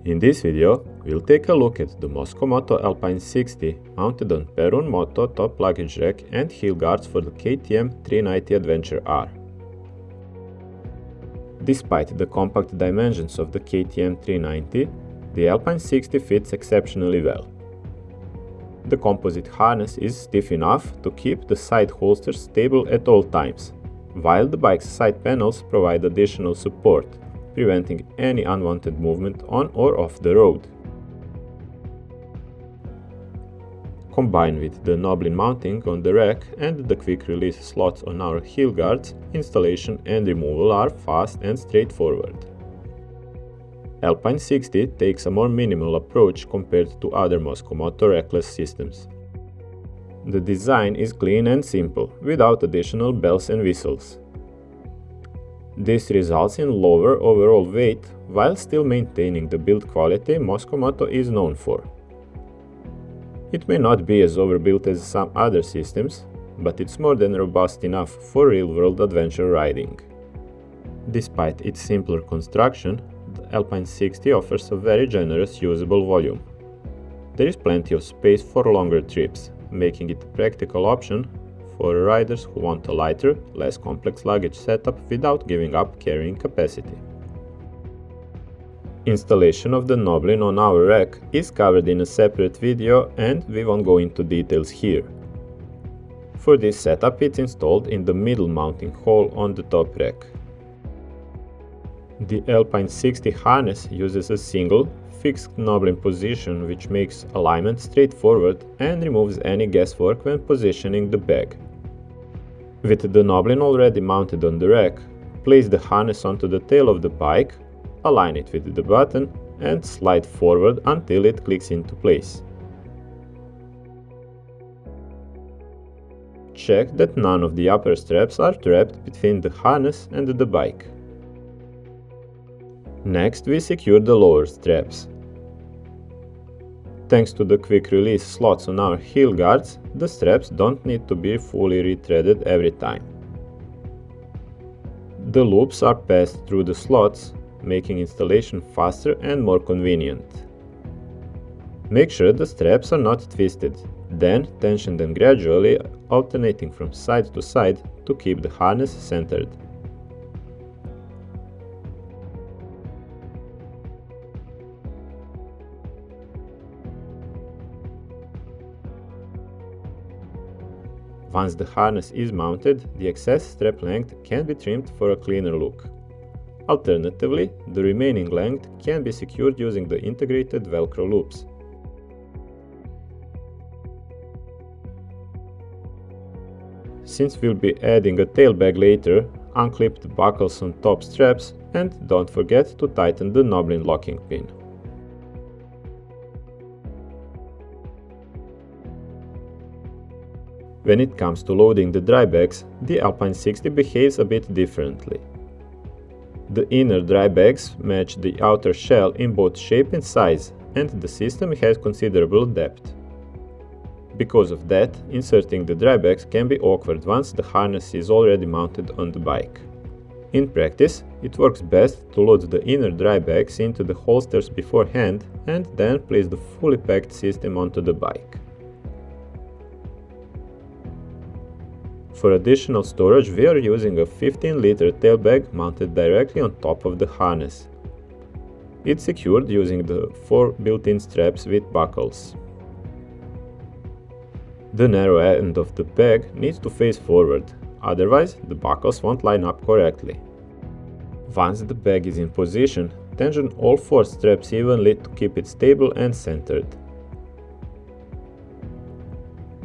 In this video, we'll take a look at the Mosko Moto Alpine 60 mounted on Perun Moto top luggage rack and heel guards for the KTM 390 Adventure R. Despite the compact dimensions of the KTM 390, the Alpine 60 fits exceptionally well. The composite harness is stiff enough to keep the side holsters stable at all times, while the bike's side panels provide additional support, preventing any unwanted movement on or off the road. Combined with the Gnoblin mounting on the rack and the quick release slots on our heel guards, installation and removal are fast and straightforward. Alpine 60 takes a more minimal approach compared to other Mosko Moto rackless systems. The design is clean and simple, without additional bells and whistles. This results in lower overall weight while still maintaining the build quality Mosko Moto is known for. It may not be as overbuilt as some other systems, but it's more than robust enough for real-world adventure riding. Despite its simpler construction, the Alpine 60 offers a very generous usable volume. There is plenty of space for longer trips, making it a practical option for riders who want a lighter, less complex luggage setup without giving up carrying capacity. Installation of the Gnoblin on our rack is covered in a separate video and we won't go into details here. For this setup, it's installed in the middle mounting hole on the top rack. The Alpine 60 harness uses a single, fixed Gnoblin position which makes alignment straightforward and removes any guesswork when positioning the bag. With the Gnoblin already mounted on the rack, place the harness onto the tail of the bike, align it with the button and slide forward until it clicks into place. Check that none of the upper straps are trapped between the harness and the bike. Next, we secure the lower straps. Thanks to the quick release slots on our heel guards, the straps don't need to be fully rethreaded every time. The loops are passed through the slots, making installation faster and more convenient. Make sure the straps are not twisted, then tension them gradually, alternating from side to side to keep the harness centered. Once the harness is mounted, the excess strap length can be trimmed for a cleaner look. Alternatively, the remaining length can be secured using the integrated Velcro loops. Since we'll be adding a tail bag later, unclip the buckles on top straps and don't forget to tighten the Gnoblin locking pin. When it comes to loading the dry bags, the Alpine 60 behaves a bit differently. The inner dry bags match the outer shell in both shape and size, and the system has considerable depth. Because of that, inserting the dry bags can be awkward once the harness is already mounted on the bike. In practice, it works best to load the inner dry bags into the holsters beforehand and then place the fully packed system onto the bike. For additional storage, we are using a 15-liter tail bag mounted directly on top of the harness. It's secured using the 4 built-in straps with buckles. The narrow end of the bag needs to face forward, otherwise the buckles won't line up correctly. Once the bag is in position, tension all 4 straps evenly to keep it stable and centered.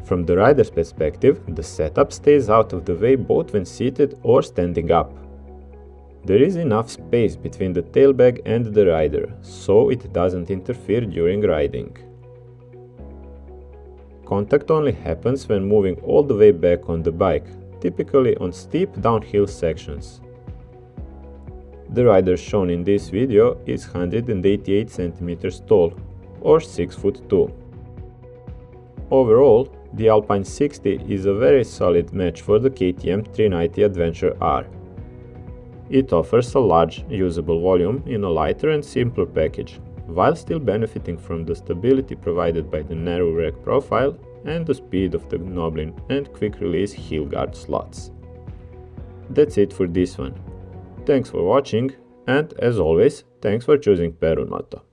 From the rider's perspective, the setup stays out of the way both when seated or standing up. There is enough space between the tailbag and the rider, so it doesn't interfere during riding. Contact only happens when moving all the way back on the bike, typically on steep downhill sections. The rider shown in this video is 188 cm tall, or 6 foot 2. Overall, the Alpine 60 is a very solid match for the KTM 390 Adventure R. It offers a large, usable volume in a lighter and simpler package, while still benefiting from the stability provided by the narrow rack profile and the speed of the Gnoblin and quick release heel guard slots. That's it for this one. Thanks for watching, and as always, thanks for choosing Perun Moto.